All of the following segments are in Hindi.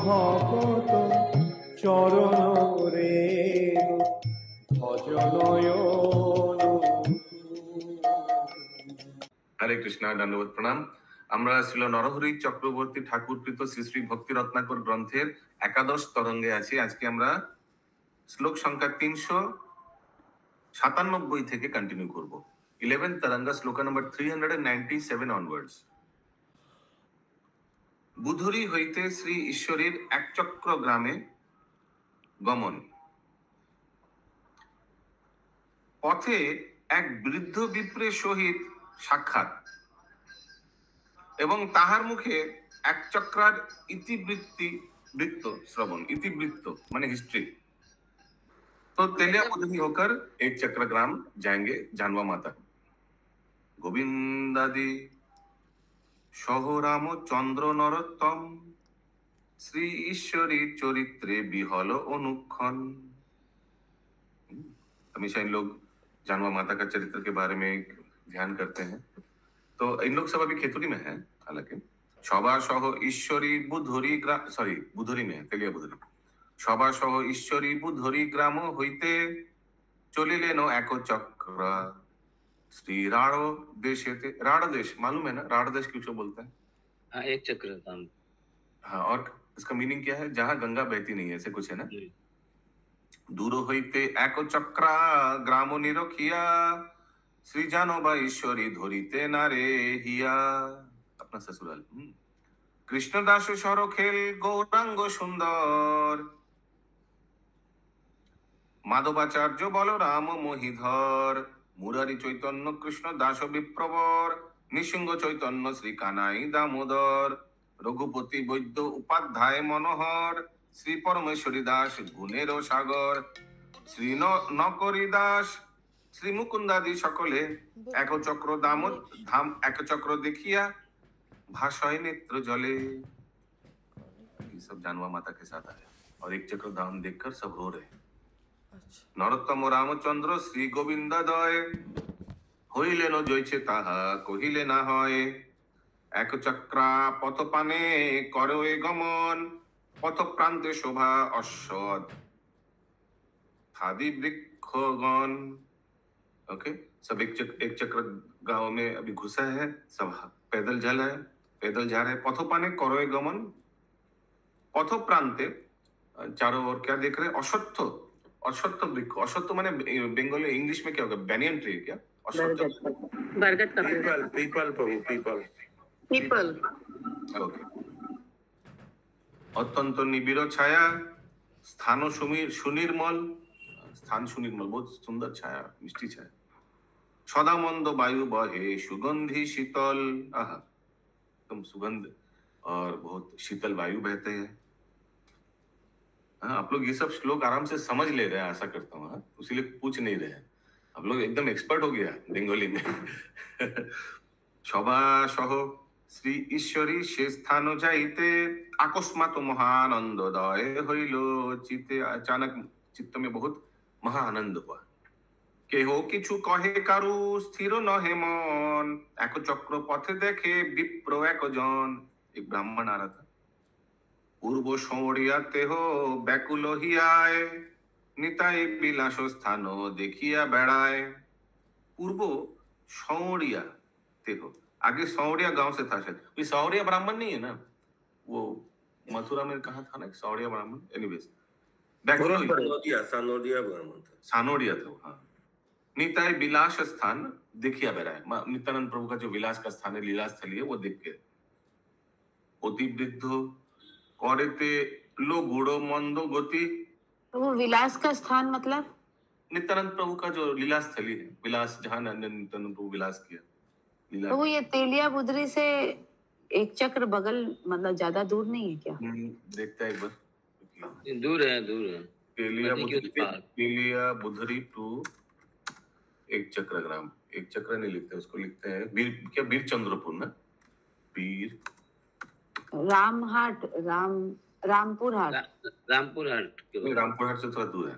ভকত চরণ রেণু ভজনয়ন। হরে কৃষ্ণ, দণ্ডবোধ প্রণাম। আমরা ছিল নরহরি চক্রবর্তী ঠাকুরকৃত শ্রী শ্রী ভক্তি রত্নাকর গ্রন্থের একাদশ তরঙ্গে আছি। আজকে আমরা শ্লোক সংখ্যা 397 থেকে কন্টিনিউ করব। 11th तरंगा श्लोक नंबर 397 অনওয়ার্ডস। বুধুরি হইতে শ্রী ঈশ্বরের একচক্র গ্রামে গমন। পথে এক বৃদ্ধ বিপ্রের সহিত সাক্ষাৎ এবং তাহার মুখে এক চক্রার বৃত্ত श्रवण। इतिवृत्त माने हिस्ट्री। तो तेलिया बुधुरी होकर एक चक्र ग्राम जाएंगे जानवा माता। गोविंदादि सह रामचंद्र नरोत्तम श्री ईश्वरी चरित्रे बिहल अनुक्षण। हमेशा इन लोग जानवा माता का चरित्र के बारे में ध्यान करते हैं। तो इन लोग सब अभी खेतुरी में है, हालांकि सभा सह ईश्वरी बुधुरी बुधुरी में तेलिया बुधुरी। सभा सह ईश्वरी बुधुरी ग्राम হইতে চলিলেন এক চক্র श्री राड़ देशेते। राड़ देश मालूम है ना, राड़ देश क्यों बोलते हैं? हाँ, एक चक्र काम। हाँ, और इसका मीनिंग क्या है? जहाँ गंगा बहती नहीं है, ऐसे कुछ है ना। दूर হইতে এক চক্রা গ্রাম নিরখিয়া श्री जानवा ईश्वरी धरिते नारे हिया। अपना ससुराल। कृष्णदास সরখেল গৌরাঙ্গ সুন্দর মাধবাচার্য বলরাম মহিধর মুরারি চৈতন্য কৃষ্ণ দাস বিপ্রবর নিসিংহ চৈতন্য শ্রী কানাই দামোদর রঘুপতি বৈদ্য উপাধ্যায় মনোহর শ্রী পরমেশ্বরী দাস গুণের সাগর শ্রী নকরি দাস শ্রী মুকুন্দাদি সকলে এক চক্র ধাম এক চক্র দেখিয়া भाषाएं नेत्र जले। ये सब जानवा माता के साथ आया और एक चक्र धाम देखकर सब रो रहे। नरोत्तम रामचंद्र श्री गोविंद दय হইলেন জয়ছে তাহা কহিলে না হয়। এক চক্রা পথ পানে করো গমন পথ প্রান্তে শোভা অশ্বত खादी वृक्षगण। ओके, सब एक चक्र गांव में अभी घुसा है, सब पैदल जा रहे। पथोपाने करो गमन पथ प्रांते चारों ओर क्या देख रहे? अश्वत्थ वृक्ष। अश्वत्थ माने बंगाली इंग्लिश में क्या होगा? बैनियन ट्री क्या? अश्वत्थ बरगद का पीपल। ओके। अत्यंत निबिड़ छाया स्थान सुनिर्मल। स्थान सुनिर्मल, बहुत सुंदर छाया, मिष्टी छाया। सदा मंद वायु बहे सुगंधी शीतल। आहा, एकदम सुगंध और बहुत शीतल वायु बहते हैं। हाँ, आप लोग ये सब श्लोक आराम से समझ ले रहे हैं, आशा करता हूँ। इसीलिए पूछ नहीं रहे हैं, आप लोग एकदम एक्सपर्ट हो गया बेंगोली में। सभा सह श्री ईश्वरी से स्थान जाइते अकस्मात महानंदोदय हইল चिते। अचानक चित्त में बहुत महाआनंद हुआ। কেহ কিছু কহে কারু স্থির নহে মন এক চক্র পথে দেখে বিপ্র একজন। एक ब्राह्मण आ रहा था। पूर्व सौरिया तेह ব্যাকুল হিয়ায় নিতাই বিলাস স্থান দেখিয়া বেড়ায়। पूर्व सौरिया तेह, आगे सौरिया गांव से था शायद। ये सौरिया ब्राह्मण नहीं है ना, वो मथुरा में कहा था ना सौरिया ब्राह्मण। एनीवेज सानोडिया था वो। हाँ, निताय विलास स्थान देखिया बेराय। नित्यानंद प्रभु का जो विलास का स्थान है, लीला स्थली है, वो देख के अति वृद्ध करेते लो गुड़ो मंदो गति। तो वो विलास का स्थान मतलब नित्यानंद प्रभु का जो लीला स्थली है, विलास जहाँ नित्यानंद प्रभु विलास किया लीला। तो वो ये तेलिया बुधरी से एक चक्र बगल मतलब ज्यादा दूर नहीं है क्या? देखता है एक बार। दूर है। तेलिया बुधरी टू एक चक्र ग्राम। एक चक्र नहीं लिखते, उसको लिखते हैं वीर चंद्रपुर ना, वीर रामपुर हाट से थोड़ा दूर है।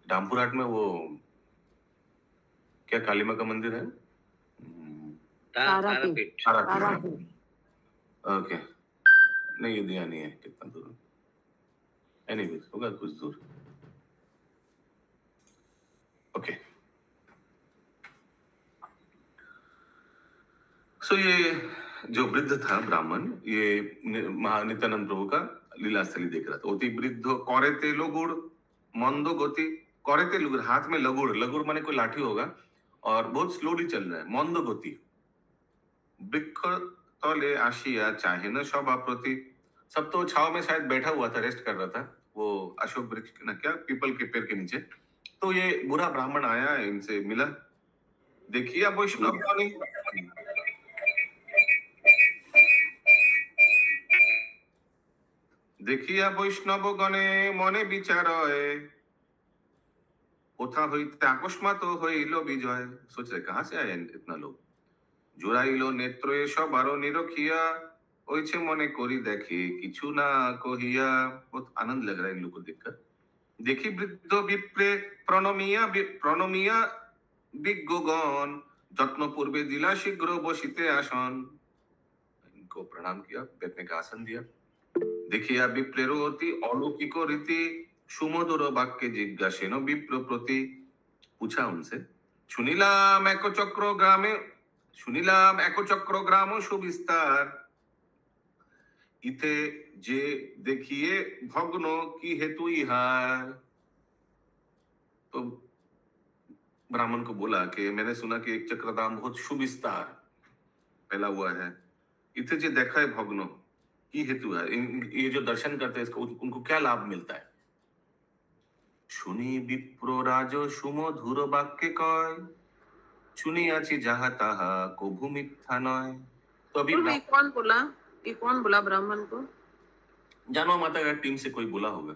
रामपुर हाट में वो क्या काली माँ का मंदिर है? तारापीठ। ओके, नहीं, ये दिया नहीं है, कितना दूर एनीवेज होगा कुछ दूर। ओके, सो ये जो वृद्ध था ब्राह्मण, ये नित्यानंद प्रभु का लीलास्थली देख रहा था। अति वृद्ध करेते लगुड़ मंद गति, करेते लगुड़ हाथ में लगुड़, लगुड़ माने कोई लाठी होगा, और बहुत स्लोली चल रहा है, मंद गति। वृक्ष तले आशिया चाहे न शोभा प्रति, सब तो छाव में शायद बैठा हुआ था, रेस्ट कर रहा था, वो अशोक वृक्ष ना क्या पीपल के पेड़ के नीचे। तो ये बुरा ब्राह्मण आया, इनसे मिला। देखिए वैष्णव देखिया বৈষ্ণব গণে মনে বিচার কোথা হইতে আকস্মাত হইল বিজয়। सोच रहे कहाँ से आए इतना लोग। জোড়াইল নেত্র সবারও নিরখিয়া ওইছে মনে করি দেখি কিছু না কহিয়া। बहुत आनंद लग रहा है इन लोग को देखकर। देखी वृद्ध विप्रे প্রণমিয়া বিজ্ঞগণ যত্न पूर्वे दिला शीघ्र बसिते आसन। इनको प्रणाम किया, बैठने का आसन दिया। দেখিয়া বিপ্রের অতি অলৌকিক রীতি সুমধুর বাক্যে জিজ্ঞাসেন বিপ্র প্রতি। पूछा उनसे, শুনিলাম একচক্র গ্রাম সুবিস্তার, ইতে যে দেখিয়ে ভগ্ন কি हेतु इहार। तो ब्राह्मण को बोला कि मैंने सुना कि एक चक्रधाम बहुत सुविस्तार फैला हुआ है, इथे जे देखा है भग्न की हेतु है, ये जो दर्शन करते हैं इसको उनको क्या लाभ मिलता है। শুনি বিপ্র রাজ সুমধুর বাক্যে কয়, শুনিয়াছি যাহা তাহা কভু মিথ্যা নয়। तो अभी ये कौन बोला? ये कौन बोला ब्राह्मण को? जानवा माता का टीम से कोई बोला होगा।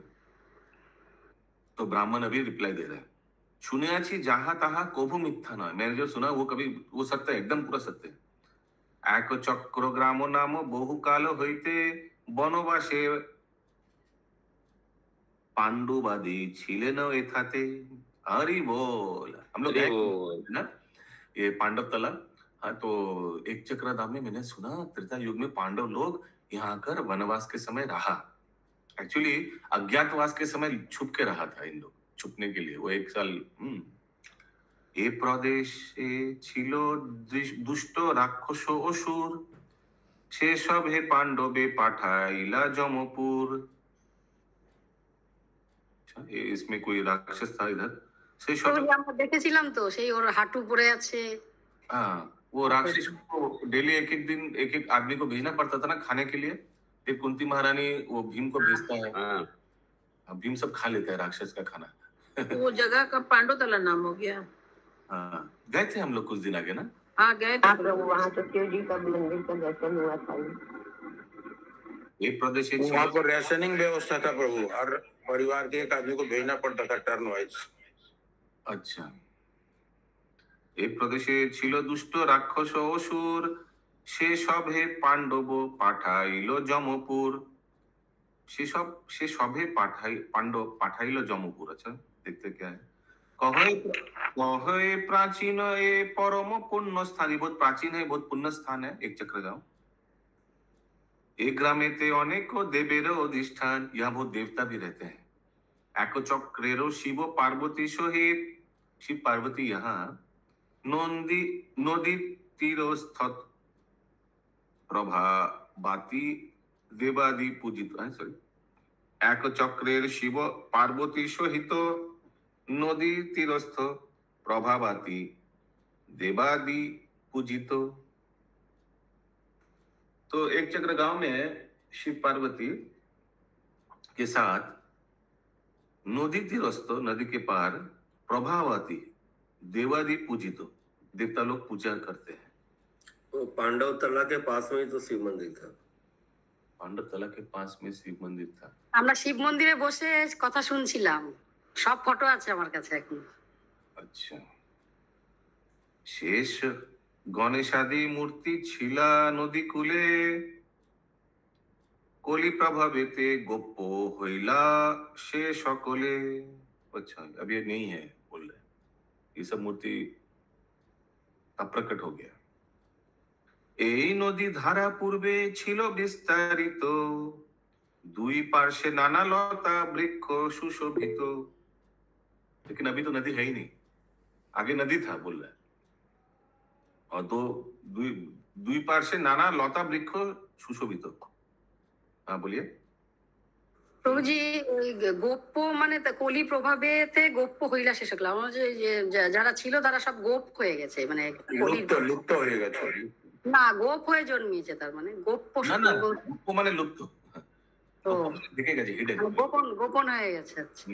तो ब्राह्मण अभी रिप्लाई दे रहे हैं, শুনিয়াছি যাহা তাহা কভু মিথ্যা নয়, मैंने जो सुना वो कभी वो सत्य है, एकदम पूरा सत्य है। এক চক্র গ্রাম নাম বহু কাল হইতে বনবাসে पांडुवादी छिलेन एथाते। हरि बोल। हम लोग हरि गए बोल। ना ये पांडव तला। हाँ, तो एक चक्रधाम में मैंने सुना त्रेता युग में पांडव लोग यहाँ आकर वनवास के समय रहा। एक्चुअली अज्ञातवास के समय छुप के रहा था इन लोग, छुपने के लिए वो 1 साल। ए प्रदेशे छिलो दुष्ट राक्षस असुर, সে সব হে পাণ্ডবে পাঠাইলা जमपुर। इसमें कोई राक्षस था इधर से তো আমরা দেখেছিলাম তো, সেই ওর হাঁটু পড়ে আছে। हाँ, वो राक्षस को डेली एक एक आदमी को भेजना पड़ता था ना खाने के लिए। फिर कुंती महारानी वो भीम को भेजता है। हाँ, भीम सब खा लेता है राक्षस का खाना। वो जगह का पांडुतला नाम हो गया। हाँ, गए थे हम लोग कुछ दिन आगे ना। हाँ गए थे। वहाँ तो शिव जी का मंदिर का दर्शन हुआ था। एक प्रदेश वहाँ पर रेशनिंग व्यवस्था था प्रभु, हर परिवार के एक आदमी को भेजना पड़ता था टर्न वाइज। अच्छा, এই প্রদেশে ছিল দুষ্ট রাক্ষস অসুর, সে সভে পাণ্ডব পাঠাইল জমপুর। সে সভে पांडव पाठाइल जमपुर। अच्छा, देखते क्या है। कहे प्राचीन ए परम पुण्य स्थान, बहुत प्राचीन है, बहुत पुण्य स्थान है एक चक्र गांव। एक ग्रामेते अनेको देवेर अधिष्ठान, यहाँ बहुत देवता भी रहते हैं। एक चक्रेरो शिव पार्वती सहित, शिव पार्वती यहाँ नदी तीरस्थ प्रभाबाती देवादि पूजित। सॉरी, एक चक्रेर शिव पार्वती सहित नदी तीरस्थ प्रभाबाती देवादि पूजित। तो एक चक्र गांव में शिव पार्वती के साथ नदी तीरस्थ, नदी के पार प्रभावती देवादि पूजित, देवता लोग पूजा करते हैं। तो पांडव तला के पास में ही तो शिव मंदिर था। पांडव तला के पास में शिव मंदिर था। আমরা শিব মন্দিরে বসে কথা শুনছিলাম, সব ফটো আছে আমার কাছে এখন। अच्छा, शेष गणेशादि मूर्ति छिला नदी कूले, कली प्रभावेते गोप्य होइला से सकले। अच्छा, अब ये नहीं है बोल रहे, ये सब मूर्ति अब प्रकट हो गया। এই নদী ধারা পূর্বে ছিল বিস্তারিত, দুই पार्श्वे नाना लता वृक्ष सुशोभित। लेकिन अभी तो नदी है ही नहीं, आगे नदी था बोल रहा है। और दुई पार्श्वे नाना लता वृक्ष सुशोभित। हाँ बोलिए। প্রভুজি ওই গোপ্য মানে তা কলি প্রভাবেতে গোপ্য হইলা শেষ হলো আমার যে যারা ছিল তারা সব গোপ হয়ে গেছে মানে লুপ্ত হয়ে গেছে। না গোপ হয়ে জন্মিয়েছে তার মানে গোপ্য না না লুপ্ত মানে লুপ্ত তো দেখে গেছে হিডেন গোপন গোপন হয়ে গেছে আচ্ছা।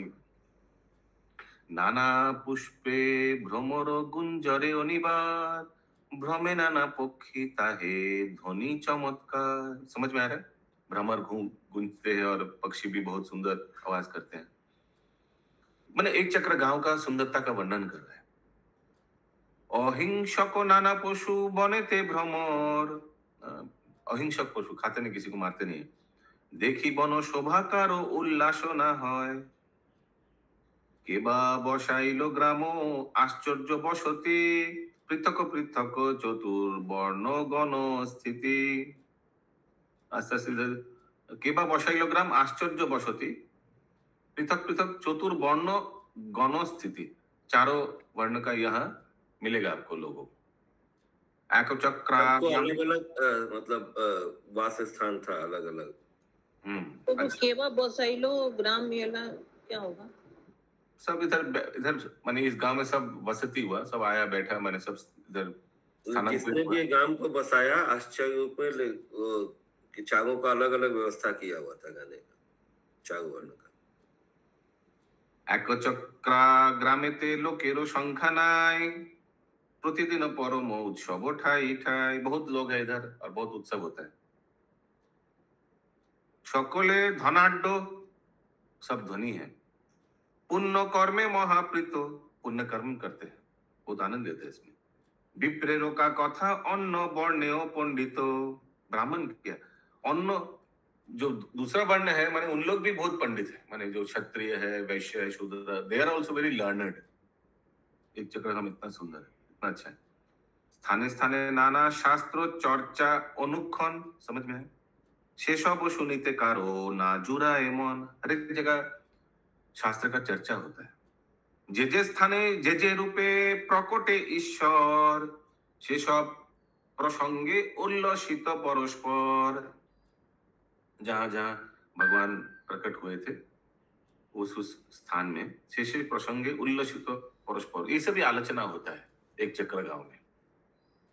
नाना पुष्पे भ्रमर गुंजरे अनिबार, भ्रमे नाना पक्षी ताहे ध्वनि चमत्कार। समझ में आ रहा है? भ्रमर गूंजते हैं और पक्षी भी बहुत सुंदर आवाज करते हैं। मैंने एक चक्र गांव का सुंदरता का वर्णन कर रहा है। अहिंसक नाना पशु बनेते भ्रमर, अहिंसक पशु खाते नहीं, किसी को मारते नहीं, देखी बन शोभाकार उल्लास ना হয়। কেবা বসাইল গ্রাম আশ্চর্য বসতি, পৃথক পৃথক চতুর্বর্ণ গণ স্থিতি। আস্তে আস্তে কেবা বসাইল গ্রাম আশ্চর্য বসতি, पृथक पृथक चतुर्वर्ण गण स्थिति। चारों वर्ण का यहाँ मिलेगा आपको लोगों। एक चक्रा अलग अलग मतलब वास स्थान था अलग अलग। तो वो केवा बसाइलो ग्राम मेला क्या होगा? सब इधर इधर माने इस गांव में सब वसती हुआ, सब आया बैठा, मैंने सब इधर जिसने भी ये गांव को बसाया आश्चर्य रूप में कि चारों का अलग अलग व्यवस्था किया हुआ था गाने का, चारों वर्ण का। एक चक्रा ग्रामेते लोकेरो संख्या নাই, प्रतिदिन परम उत्सव ठाई ठाई। बहुत लोग है इधर और बहुत उत्सव होता है। सकले धनाढ्य, सब धनी है। पुण्य कर्मे महाप्रीत, पुण्य कर्म करते हैं, बहुत आनंद लेते हैं इसमें। विप्रेरो का कथा अन्न वर्ण्य पंडित, ब्राह्मण क्या अन्न जो दूसरा वर्ण है माने उन लोग भी बहुत पंडित है, माने जो क्षत्रिय है वैश्य है शूद्र, they are also very learned. एक चक्र हम इतना सुंदर है, इतना अच्छा है। स्थाने स्थाने नाना शास्त्र चर्चा अनुक्षण, समझ में है? शेष सुनीते कारो ना जुरा एमन, हर एक जगह शास्त्र का चर्चा होता है। जे स्थाने जे रूपे प्रकटे ईश्वर, से सब प्रसंगे उल्लसित परस्पर। जहां जहां भगवान प्रकट हुए थे उस स्थान में शेष प्रसंगे उल्लसित परस्पर, ये सभी आलोचना होता है एक चक्र गांव में,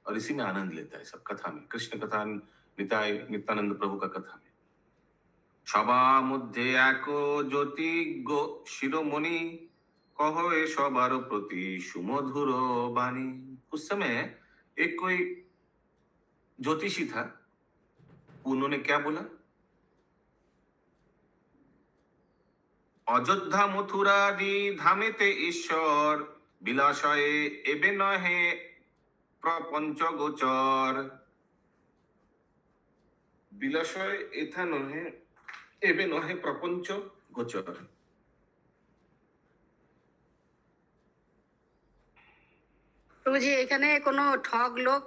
और इसी में आनंद लेता है सब कथा में। कृष्ण कथा, नित्यानंद प्रभु का कथा में। सभा मध्य एक ज्योति गो शिरोमणि, कहो ए सबार प्रति सुमधुर बाणी। उस समय एक कोई ज्योतिषी था, उन्होंने क्या बोला? अयोध्या मथुरादि धामेते ईश्वर, বিলাসয়ে এবে নহে প্রপঞ্চ গোচর। বিলাসয়ে এথা নহে এবে নহে প্রপঞ্চ গোচর। প্রভুজি এখানে কোনো ঠগ লোক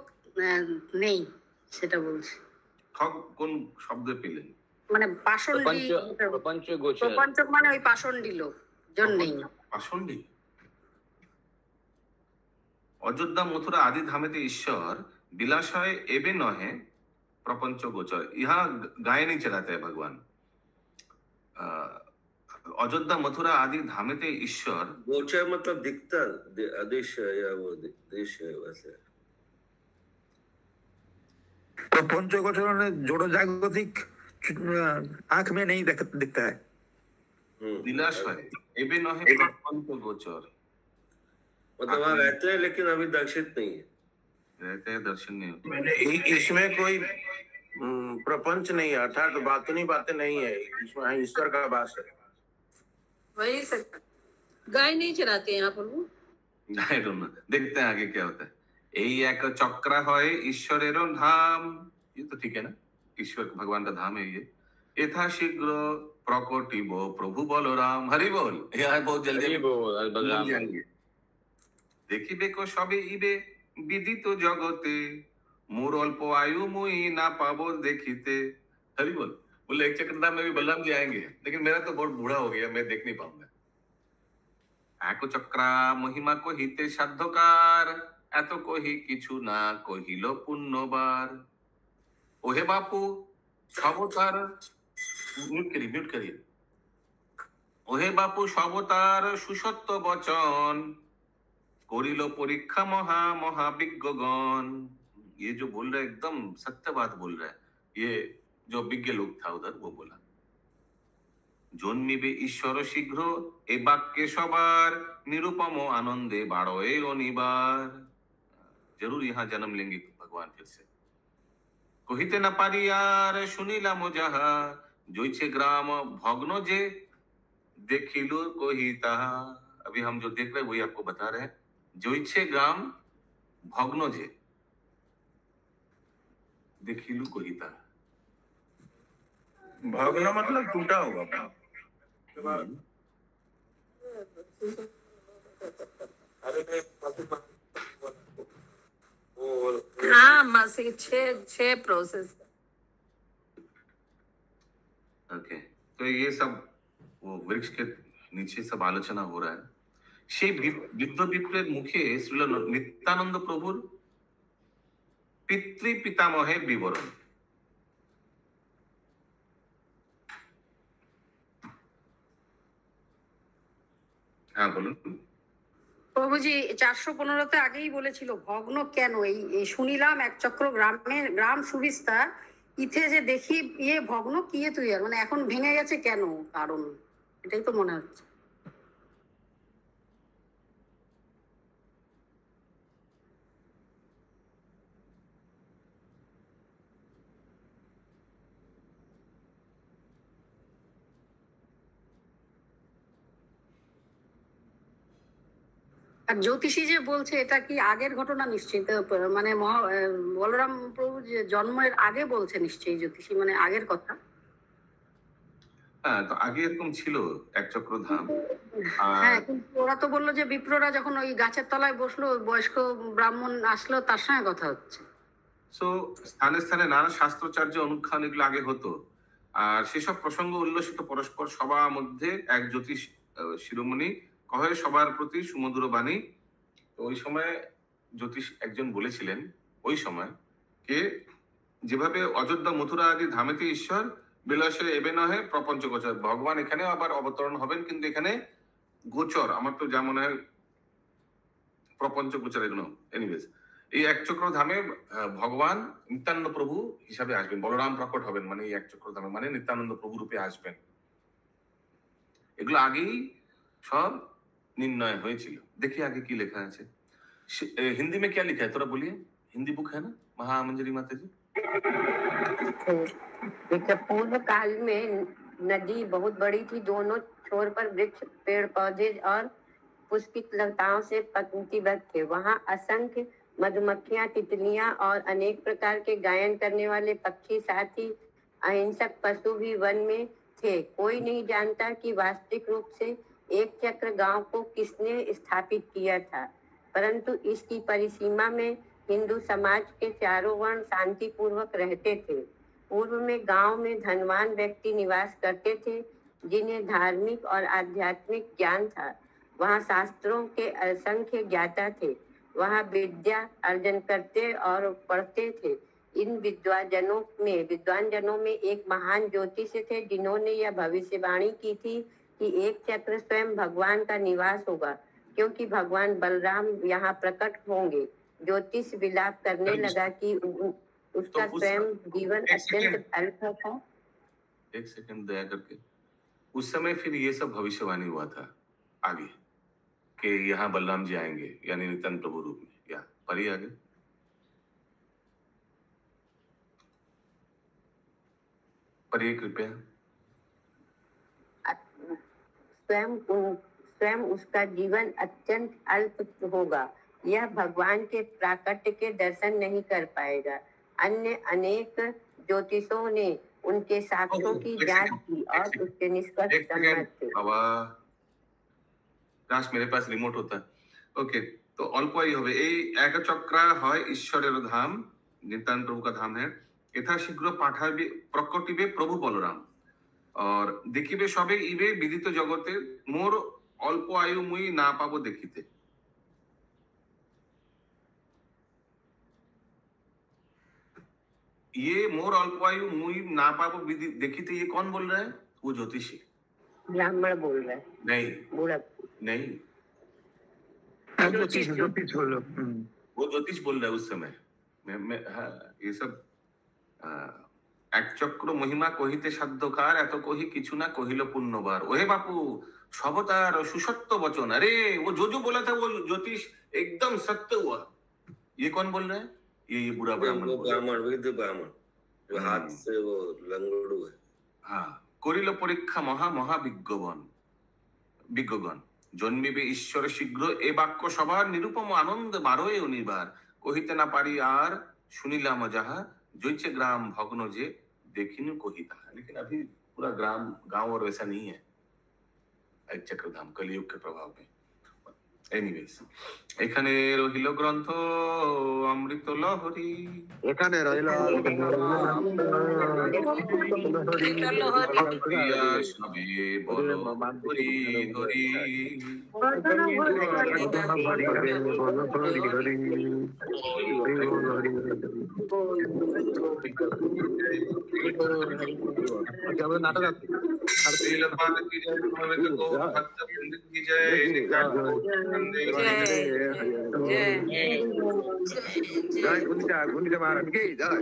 নেই সেটা বলছি। ঠগ কোন শব্দ পেলেন? মানে পাষণ্ডী, প্রপঞ্চক মানে ওই পাষণ্ডী লোক জন নেই। পাষণ্ডী। अयोध्या मथुरा आदि धामेते ईश्वर, विलासय एबे नहे प्रपंच गोचर। यहाँ गाय नहीं चलाते हैं भगवान। अयोध्या मथुरा आदि धामेते ईश्वर, गोचर मतलब दिखता, आदेश या वो देश है वैसे। प्रपंच गोचर ने जोड़ो जागतिक आंख में नहीं दिखता है। विलासय एबे नहे प्रपंच गोचर, मतलब वहाँ रहते हैं लेकिन अभी दर्शित नहीं है। रहते हैं दर्शन नहीं होते। मैंने इसमें कोई प्रपंच नहीं है, अर्थात बातें नहीं है, इसमें ईश्वर का वास है। वही सब गाय नहीं चराते यहाँ पर वो। I don't know, देखते हैं आगे क्या होता है। यही एक चक्र है ईश्वरेरो धाम, ये तो ठीक है ना, ईश्वर भगवान का धाम है ये। यथा शीघ्र प्रकटिब प्रभु बलराम, हरि बोल। यहाँ बहुत जल्दी जाएंगे। देखिबे को सबे इबे विदित जगते, मोर अल्प आयु मुई ना पाबो देखिते। हरि बोल। बोले एक चक्रधाम में भी बलराम जी आएंगे, लेकिन मेरा तो बहुत बूढ़ा हो गया, मैं देख नहीं पाऊंगा। एको चक्रा महिमा कहिते साध्यकार, एत कही किछु ना कहिल पुण्यबार। ओहे बापू सवतार, म्यूट करिए। ओहे बापू सवतार सुसत्य वचन, करिल परीक्षा महा महाविज्ञगण। ये जो बोल रहा है एकदम सत्य बात बोल रहा है। ये जो विज्ञ लोग था उधर वो बोला, जन्मिबे ईश्वर शीघ्र ए वाक्य सबार, निरुपम आनंदे बाड़े अनिबार। जरूर यहाँ जन्म लेंगे भगवान फिर से। कहिते ना पारी यार सुनिलाम जाहा, जोइछे ग्राम भग्न जे देखिलु कही ताहा। अभी हम जो देख रहे हैं वही आपको बता रहे हैं। जोइछे ग्राम भग्न जे देखिलु कही ताहा। भग्न मतलब टूटा हुआ। हाँ मासी, छह प्रोसेस। ओके, तो ये सब वो वृक्ष के नीचे सब आलोचना हो रहा है। সেই বিদ্য বিপ্রের মুখে শ্রীল নিত্যানন্দ প্রভুর পিতৃ পিতামহের বিবরণ। হ্যাঁ বলুন। প্রভুজি 415-তে আগেই বলেছিল ভগ্ন কেন, এই শুনিলাম এক চক্র গ্রাম সুবিস্তার, ইথে যে দেখি ইয়ে ভগ্ন কিয়ে তুই, আর মানে এখন ভেঙে গেছে কেন, কারণ এটাই তো মনে হচ্ছে। আর জ্যোতিষী যে বলছে এটা কি আগের ঘটনা নিশ্চিত, মানে বলরাম প্রভু যে জন্মের আগে বলছে নিশ্চয়ই জ্যোতিষী, মানে আগের কথা। হ্যাঁ, তো আগে এরকম ছিল এক চক্র ধাম। হ্যাঁ, কিন্তু ওরা তো বললো যে বিপ্ররা যখন ওই গাছের তলায় বসলো, বয়স্ক ব্রাহ্মণ আসলো, তার সঙ্গে কথা হচ্ছে। সো স্থানে স্থানে নানা শাস্ত্রচার্য অনুখ্যান এগুলো আগে হতো। আর সেসব প্রসঙ্গ উল্লসিত পরস্পর সবার মধ্যে এক জ্যোতিষ শিরোমণি কহে সবার প্রতি সুমধুর বাণী। তো ওই সময় জ্যোতিষ একজন বলেছিলেন ওই সময় কে যেভাবে অযোধ্যা মথুরা আদি ধামেতে ঈশ্বর বিলাসে এবে নহে প্রপঞ্চ গোচর, ভগবান এখানে আবার অবতরণ হবেন, কিন্তু এখানে গোচর আমার তো যা মনে হয় প্রপঞ্চ গোচর এগুলো। এনিওয়েজ, এই এক চক্র ধামে ভগবান নিত্যানন্দ প্রভু হিসাবে আসবেন, বলরাম প্রকট হবেন, মানে এই এক চক্র ধামে মানে নিত্যানন্দ প্রভু রূপে আসবেন। এগুলো আগেই সব निर्णय হয়েছিল। देखिए आगे की लिखा है। हिंदी में क्या लिखा है थोड़ा बोलिए, हिंदी बुक है ना महामंजरी माता जी। पूर्व काल में नदी बहुत बड़ी थी, दोनों छोर पर वृक्ष पेड़ पौधे और पुष्पित लताओं से पंक्तिबद्ध थे। वहाँ असंख्य मधुमक्खियां, तितलियां और अनेक प्रकार के गायन करने वाले पक्षी, साथ ही अहिंसक पशु भी वन में थे। कोई नहीं जानता कि वास्तविक रूप से एक चक्र गांव को किसने स्थापित किया था, परंतु इसकी परिसीमा में हिंदू समाज के चारों वर्ण शांति पूर्वक रहते थे। पूर्व में गांव में धनवान व्यक्ति निवास करते थे जिन्हें धार्मिक और आध्यात्मिक ज्ञान था। वहाँ शास्त्रों के असंख्य ज्ञाता थे, वहाँ विद्या अर्जन करते और पढ़ते थे। इन विद्वान जनों में एक महान ज्योतिष थे जिन्होंने यह भविष्यवाणी की थी कि एक चक्र स्वयं भगवान का निवास होगा, क्योंकि भगवान बलराम यहाँ प्रकट होंगे। ज्योतिष विलाप करने लगा कि उसका स्वयं जीवन अत्यंत अल्प था। एक सेकंड दया करके, उस समय फिर ये सब भविष्यवाणी हुआ था आगे कि यहाँ बलराम जी आएंगे, यानी नित्यानंद प्रभु रूप में। या पढ़िए आगे। पढ़िए कृपया। स्वयं उसका जीवन अत्यंत अल्प होगा, यह भगवान के प्राकट्य के दर्शन नहीं कर पाएगा। अन्य अनेक ज्योतिषों ने उनके साक्ष्यों की जांच की और उसके निष्कर्ष सम्मत थे। কাশ मेरे पास रिमोट होता। ओके, तो অল্প আয়ু হবে। এই এক চক্রা হয় ঈশ্বরের ধাম, नित्यानंद प्रभु का धाम है। यथा शीघ्र पाठाबे प्रकटिबे प्रभु बलराम और देखिबे सबे इबे विदित जगते मोर अल्प आयु मुई ना पाबो देखिते। ये मोर अल्प आयु मुई ना पाबो देखिते, ये कौन बोल रहा है? वो ज्योतिषी ब्राह्मण बोल रहा है। नहीं, बूढ़ा नहीं, ज्योतिष बोलो। वो ज्योतिष बोल रहा है उस समय। हाँ, ये सब এক চক্র মহিমা কহিতে সাধ্যকার এত কহি কিছু না কহিল পুণ্যবার। ওহে बापू সবতার সুসত্য বচন। अरे वो जो बोला था वो ज्योतिष एकदम सत्य हुआ। ये कौन बोल रहा है? ये बुरा ब्राह्मण। ब्राह्मण विद ब्राह्मण जो हाथ से वो लंगड़ू है। हाँ, করিল পরীক্ষা মহা মহা বিজ্ঞগণ জন্মিবে ঈশ্বর শীঘ্র এ বাক্য সবার নিরুপম আনন্দ বারোয় অনিবার কহিতে না পারি আর শুনিলাম যাহা জৈছে ग्राम भग्न जे देखिनु कहिता। लेकिन अभी पूरा गांव और वैसा नहीं है एक चक्रधाम कलियुग के प्रभाव में। एनीवेज এখানে রহিল গ্রন্থ অমৃত লহরী। এখানে রইল সবে বলো হরি হরি। নাটক আছে जय गुंजा महाराज की जय।